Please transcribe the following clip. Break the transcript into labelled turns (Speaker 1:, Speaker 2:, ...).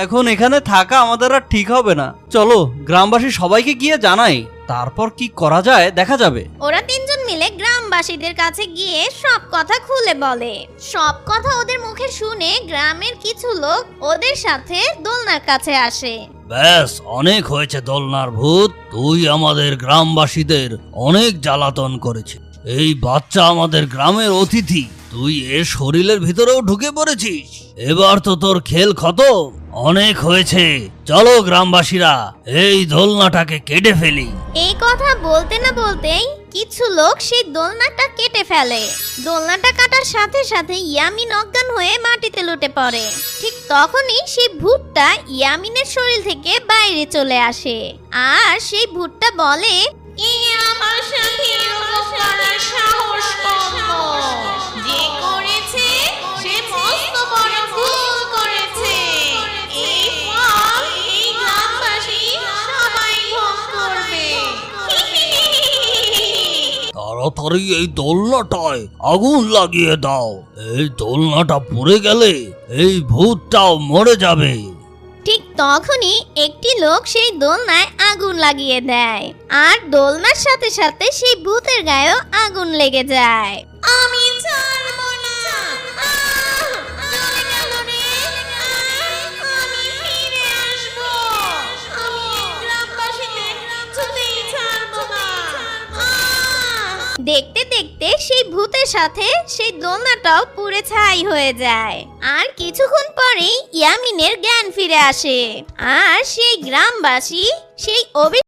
Speaker 1: এখন এখানে থাকা আমাদের আর ঠিক হবে না। চলো গ্রামবাসী সবাইকে গিয়ে জানাই, তারপর কি করা যায় দেখা যাবে।
Speaker 2: ওরা তিনজন মিলে গ্রামবাসীদের কাছে গিয়ে সব কথা খুলে বলে। সব কথা ওদের মুখে শুনে গ্রামের কিছু লোক ওদের সাথে দোলনার কাছে আসে।
Speaker 1: ব্যাস অনেক হয়েছে দোলনার ভূত, তুই আমাদের গ্রামবাসীদের অনেক জ্বালাতন করেছিস। এই বাচ্চা আমাদের গ্রামের অতিথি, তুই এর শরীরের ভিতরেও ঢুকে পড়েছিস। এবার তো তোর খেল খতম, অনেক হয়েছে। চলো গ্রামবাসীরা এই দোলনাটাকে কেটে ফেলি।
Speaker 2: এই কথা বলতে না বলতেই কিছু লোক সেই দোলনাটা কেটে ফেলে। দোলনাটা কাটার সাথে সাথে ইয়ামিন অজ্ঞান হয়ে মাটিতে লুটে পড়ে। ঠিক তখনই সেই ভূতটা ইয়ামিনের শরীর থেকে বাইরে চলে আসে, আর সেই ভূতটা বলে,
Speaker 3: আমার সাথে এরকম করার সাহস কম নয়। যে করেছে সে মস্ত বড় ভুল করেছে। এই ফল এই গ্রামবাসী সবাই ভোগ করবে।
Speaker 1: তাড়াতাড়ি এই দোলনাটায় আগুন লাগিয়ে দাও। এই দোলনাটা পুড়ে গেলে এই ভূতটাও মরে যাবে।
Speaker 2: ঠিক তখনই একটি লোক সেই দোলনায় আগুন লাগিয়ে দেয়, আর দোলনার সাথে সাথে সেই ভূতের গায়েও আগুন লেগে যায়।
Speaker 3: আমি ছাড়বো না। চলে গেল রে। আমি ফিরে আসবো। আমি এই গ্রামবাসীদের কিছুতেই ছাড়বো না।
Speaker 2: দেখতে দেখতে সেই ভূতের সাথে সেই দোলনাটাও পুড়ে ছাই হয়ে যায়। আর কিছুক্ষণ পরেই ইয়ামিনের জ্ঞান ফিরে আসে, আর সেই গ্রামবাসী সেই